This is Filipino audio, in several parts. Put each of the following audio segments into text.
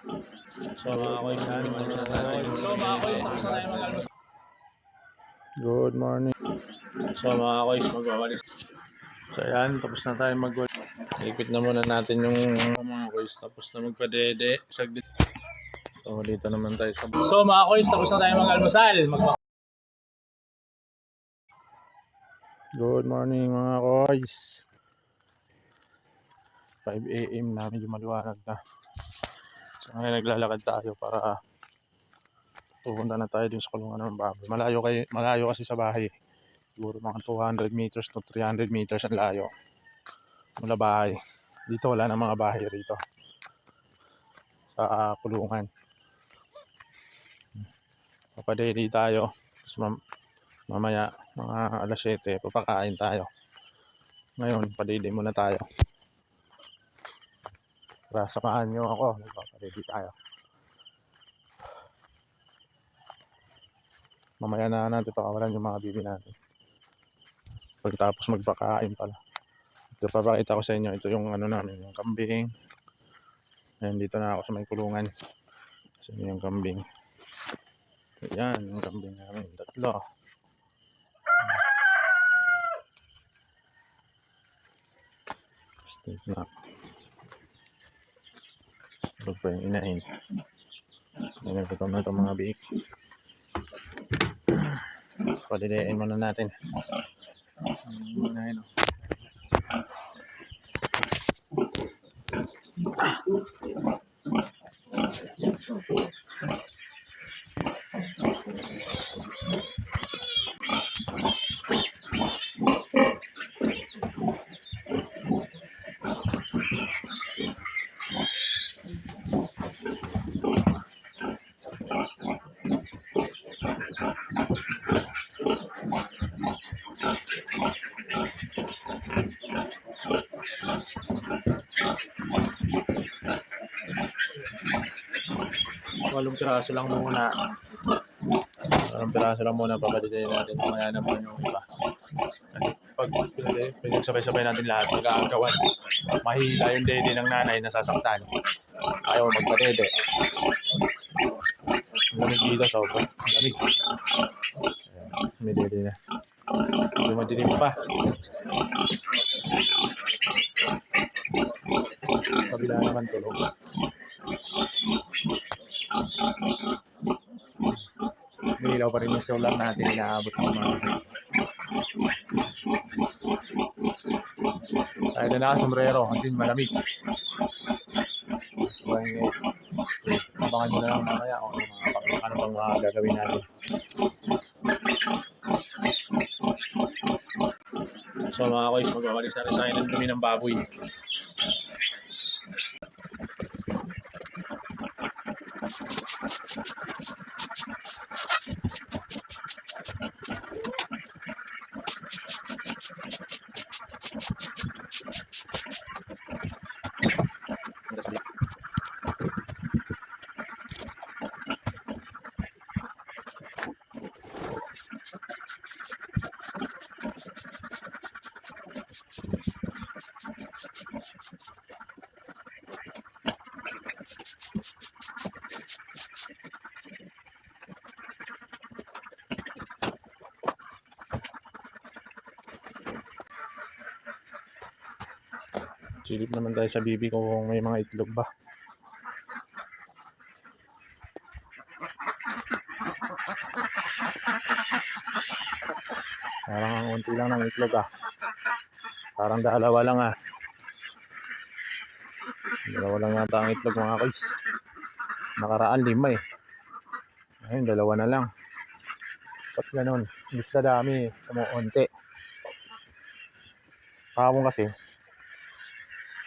So mga kois, mag-almusal natin. So mga kois, tapos na tayo mag-almusal. Good morning. So mga kois, mag-awalis. So yan, tapos na tayo mag-awalis. Ipit na muna natin yung mga kois, tapos na magpadede. Saglit. So dito naman tayo sa... So mga kois, tapos na tayo mag-almusal. Good morning mga koys. 5 AM na, medyo maliwanag na. So ngayon naglalakad tayo para pupunta na tayo dun sa kulungan ng baboy. Malayo kasi sa bahay. Siguro mga 200 meters to 300 meters ang layo mula bahay. Dito wala na mga bahay rito sa kulungan. Papadeli tayo. Tapos mamaya mga alas 7 papakain tayo. Ngayon padeli muna tayo. Tara, samahan nyo ako. Magpapadeli tayo. Mamaya na natin pakawalan yung mga bibi natin. Pagkatapos magpakain pala. Ito papakita ko sa inyo. Ito yung ano namin, yung kambing. Ayan, dito na ako sa may kulungan. Kasi yung kambing. Ayan, yung kambing namin. Tatlo. Steak na. Ito pa yung inahin. Ayan, ito na itong mga biik. Palilayin muna natin. Inahin o. Walong piraso lang muna. Walong piraso lang muna, papalilayin natin. Mamaya naman yung iba. Pag sabay-sabay natin lahat, mag-aagawan. Mahila yung dede ng nanay, nasasaktan. Ayaw magpadede. Lamig dito, sobrang lamig. May dede na. Hindi madilim pa. Kabila naman tulog. Nilaw pa rin yung solar natin, inaabot ng mga. Tayo na naka-sombrero kasi malamig. So, abangan nyo na lang mamaya kung ano bang mga gagawin natin. So mga kois, magwawalis na rin tayo ng dumi ng baboy. Silip naman tayo sa bibi kung may mga itlog ba. Parang ang unti lang ng itlog ah. Parang dalawa lang ah. Dalawa lang yata ang itlog mga kois. Nakaraan 5 eh. Ayun, 2 na lang. Ba't ganun? Imbis na dami, kumuunti. Kahapon kasi,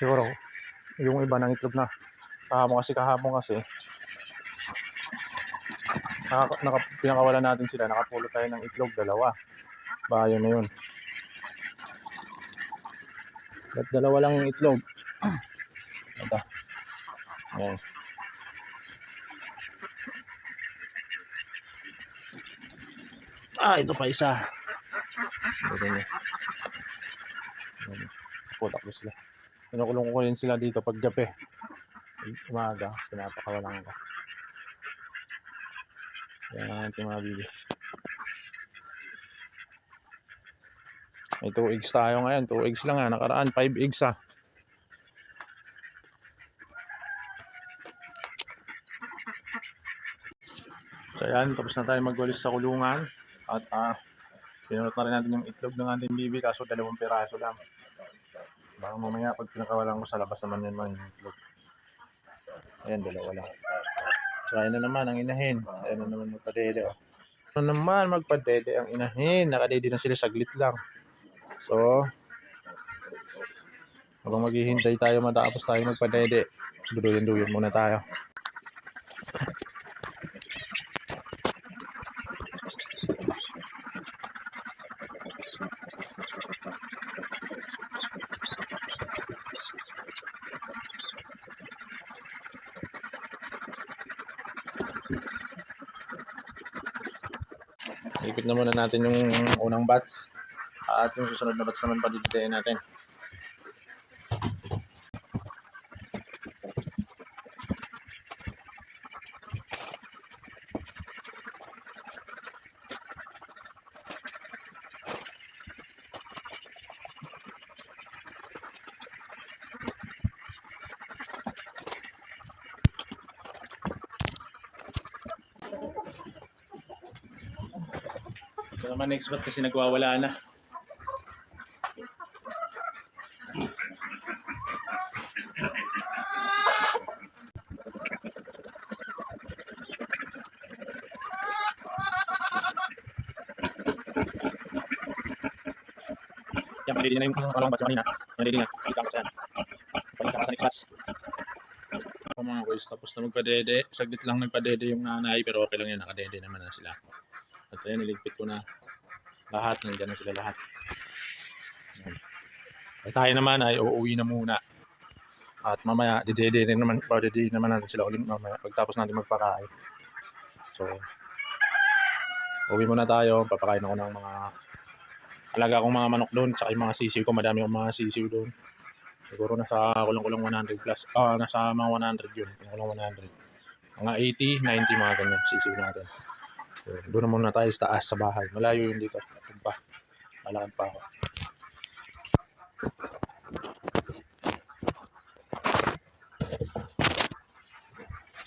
siguro, yung iba ng itlog na. Kahapon kasi, pinakawalan natin sila. Nakapulot tayo ng itlog, 2. Bayo na yun. Ba't 2 lang yung itlog? Ito. Ayan. Ito pa isa. Putak ko sila. Kinukulong ko rin sila dito pag gabi. umaga, pinapakawalan ko. Yan ang ating mga bili. May 2 eggs tayo ngayon. 2 eggs lang nakaraan 5 eggs So yan, tapos na tayo magwalis sa kulungan. At pinunot na rin natin yung itlog ng ating bibi, kaso 2 piraso lang. Baka mamaya pag pinakawalan ko sa labas naman yun yung itlog. Ayan, 2 lang. So ayun na naman ang inahin. Ayun na naman magpadede. Ano naman magpadede ang inahin. Nakadede na sila saglit lang. So habang maghihintay tayo matapos tayo magpadede, duyan-duyan muna tayo. Ipit na muna natin yung unang batch at yung susunod na batch naman padiditayin natin. Ito naman next batch kasi nagwawala na. Yan, madidi na yung kalawang batch kanina. Madidi na. Ito ako saan. Pagkakasa next batch. Mga boys, tapos na magpadede. Saglit lang nagpadede yung nanay, pero okay lang yan. Nakadede naman na sila. At ayan, niligpit ko na lahat. Nandiyan na sila lahat. At tayo naman ay uuwi na muna. At mamaya, didede naman natin sila ulit mamaya. Pagtapos natin magpakain. So, uwi muna tayo. Papakain ako ng mga alaga kong mga manok doon. Tsaka yung mga sisiw ko. Madami akong mga sisiw doon. Siguro nasa kulang-kulang 100 plus. Nasa mga 100 yun. Kulang 100. Mga 80, 90 mga ganyan. Sisiw natin. So, doon na muna tayo sa taas sa bahay. Malayo yun dito. Malakad pa ako.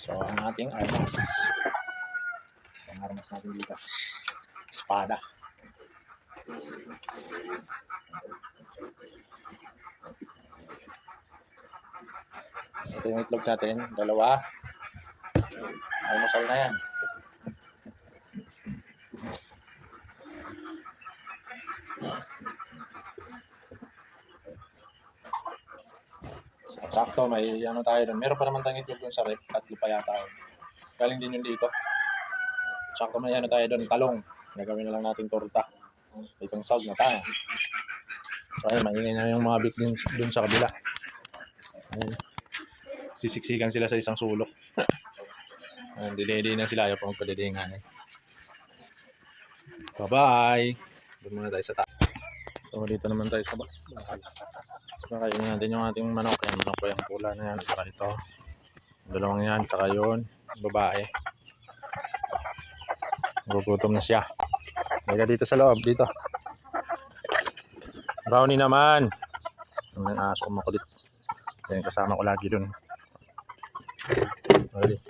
So, ang ating armas. Ang armas natin dito. Espada. Ito yung itlog natin. 2. Almusal na yan. Sakto, may ano tayo doon. Meron pa naman tayong itlog doon sa rep. 3 pa yata yun. Galing din yun dito. Sakto, may ano tayo doon. Talong. Gagawin na lang natin torta. Itong salt na tayo. So ayun, maingay na yung mga bit doon sa kabila. Ayun. Sisiksikan sila sa isang sulok. Ayun, dilay na sila. Ayaw pa magpadilingan. Bye-bye! Doon muna tayo sa taas. So dito naman tayo sa bahay. Nakainin natin yung ating manok. Yan, manok ko yung pula na yan. Saka ito. Dalawang yan. Saka yun. Babae. Gugutom na siya. Mayroon dito sa loob. Dito. Brownie naman. Yung aso ko makulit. Yan, kasama ko lagi dun. Okay.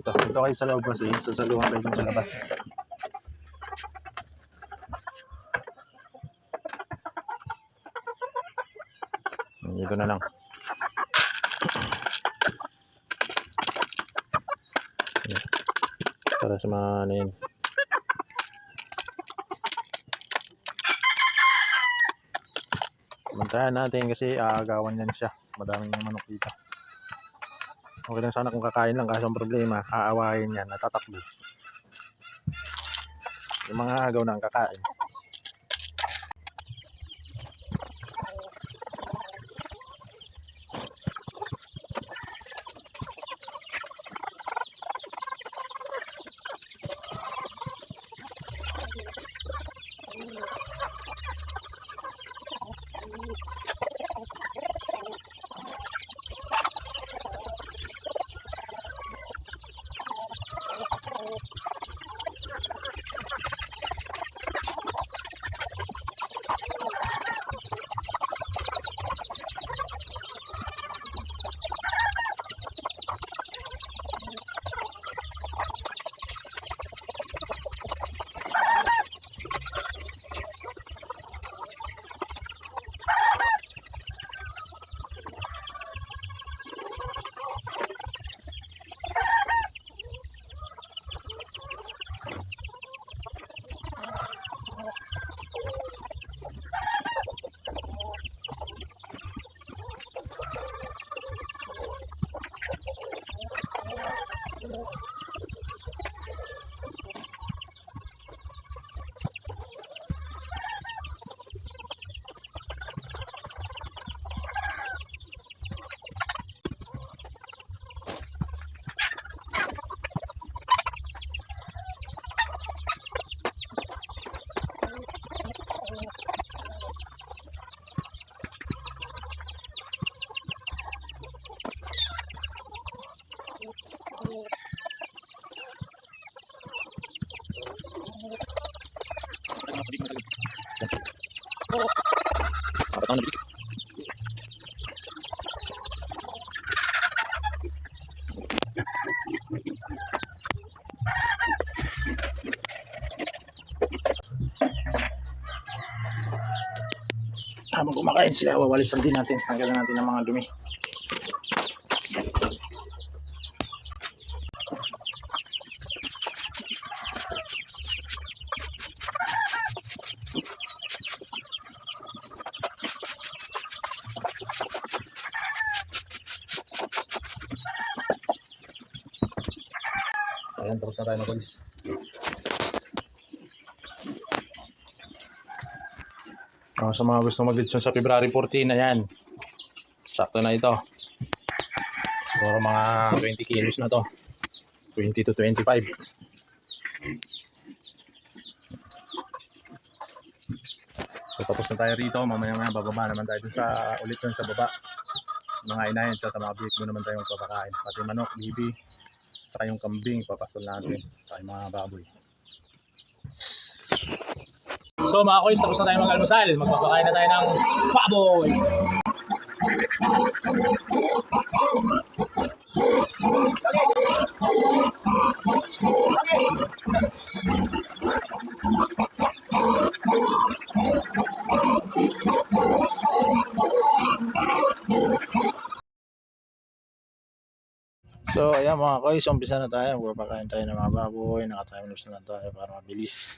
Ito kayo sa loob kasi. Sasaluhan kayo dun sa labas. Dito na lang. Para sa mga ano yun. Bantayan natin kasi aagawan yan siya. Madaming manok dito. Okay lang sana kung kakain lang, kaso ang problema, aawahin yan, natatakbo. Yung mga agaw na ang kakain. kumakain sila, wawalisan din natin. Tanggalan natin ng mga dumi. Ayan, tapos na tayo na guys. Sa mga gusto mag-lechon sa February 14 na yan. Sakto na ito. Siguro mga 20 kilos na to. 20 to 25. So tapos na tayo rito. Mamaya bababa naman tayo dun sa ulit dun sa baba. Mga inahin sa mga big mo naman tayo magpapakain. Pati manok, bibi. Saka yung kambing, papastol natin. Saka yung mga baboy. So mga kois, tapos na tayo mag-almusal. Magpapakain na tayo ng baboy. So ayan mga kois, umpisa na tayo. Magpapakain tayo ng mga baboy. Naka-timelapse na lang tayo para mabilis.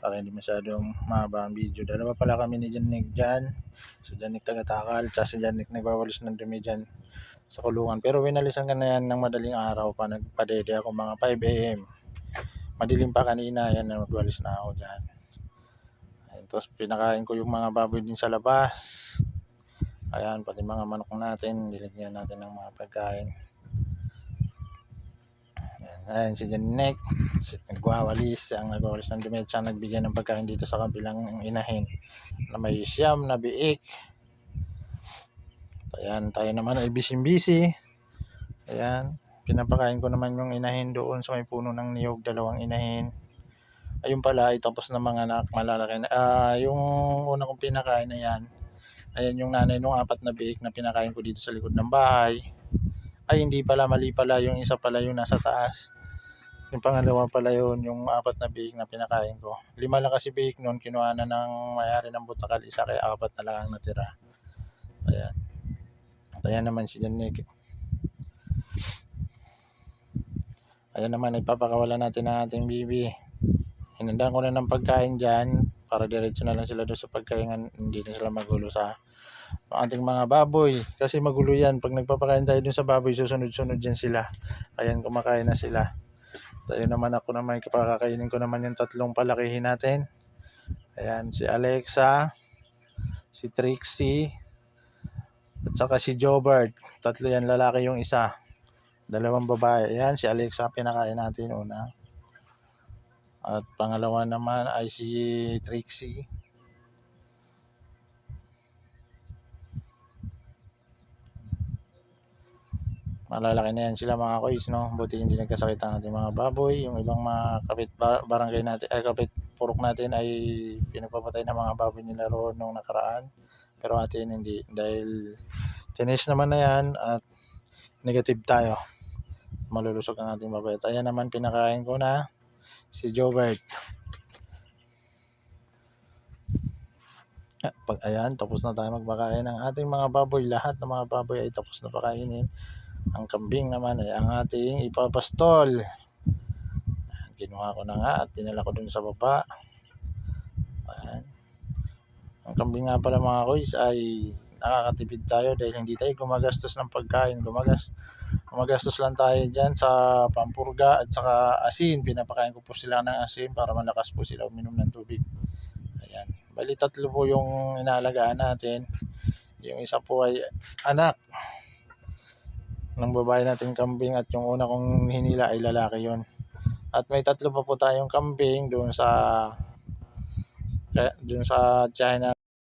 Para hindi masyadong mahaba ang video. Dalawa pala kami ni Janik dyan. So Janik taga-takal, tsaka si Janik nagbawalis ng dumi dyan sa kulungan. Pero winalisan ka na yan ng madaling araw pa. Nagpadede ako mga 5 AM. Madilim pa kanina, yan nagwalis na ako dyan. Ayan, tapos pinakain ko yung mga baboy din sa labas. Ayan, pati mga manok natin. Nilagyan natin ng mga pagkain. Ayan si Janek, nagwawalis, ang nagwawalis ng dumi, siya nagbigyan ng pagkain dito sa kabilang inahin na may siyam na biik. Ayan, tayo naman ay busy. Ayan, pinapakain ko naman yung inahin doon sa may puno ng niyog, 2 inahin. Ayun pala, ay tapos na mga anak, malalaki na. Yung una kong pinakain na yan, ayan yung nanay nung 4 na biik na pinakain ko dito sa likod ng bahay. Ay hindi pala, mali pala, yung isa pala yung nasa taas. Yung pangalawa pala yun, yung 4 na biik na pinakain ko. 5 lang kasi biik noon, kinuha na ng may-ari ng Butakal, isa kaya 4 na lang ang natira. Ayan. At ayan naman si Janik. Ayan naman, ipapakawala natin ang ating bibi. Hinandaan ko na ng pagkain dyan, para diretso na lang sila doon sa pagkain, hindi na sila magulo sa ating mga baboy. Kasi magulo yan, pag nagpapakain tayo doon sa baboy, susunod-sunod dyan sila. Ayan, kumakain na sila. Tayo naman, ako naman, kakakainin ko naman yung 3 palakihin natin. Ayan, si Alexa, si Trixie, at saka si Jobert. 3 yan, lalaki yung isa. 2 babae. Ayan, si Alexa pinakain natin una. At pangalawa naman ay si Trixie. Malalaki na yan sila mga kois, no? Buti hindi nagkasakit ang ating mga baboy. Yung ibang mga kapit barangay natin, kapit purok natin ay pinagpapatay ng mga baboy nila roon nung nakaraan. Pero atin hindi, dahil tinis naman na yan at negative tayo. Malulusog ang ating baboy. At ayan naman, pinakain ko na si Jobert. Ayan, tapos na tayo magpakain ng ating mga baboy. Lahat ng mga baboy ay tapos na pakainin. Ang kambing naman ay ang ating ipapastol. Kinuha ko na nga at dinala ko dun sa baba. Ayan. Ang kambing nga pala mga kois ay nakakatipid tayo dahil hindi tayo gumagastos ng pagkain. Gumagastos lang tayo dyan sa pampurga at saka asin. Pinapakain ko po sila ng asin para malakas po sila uminom ng tubig. Ayan. Bali 3 po yung inaalagaan natin. Yung isa po ay anak ng babae nating kambing at yung una kong hinila ay lalaki yon. At may 3 pa po tayong kambing doon sa tiyahin na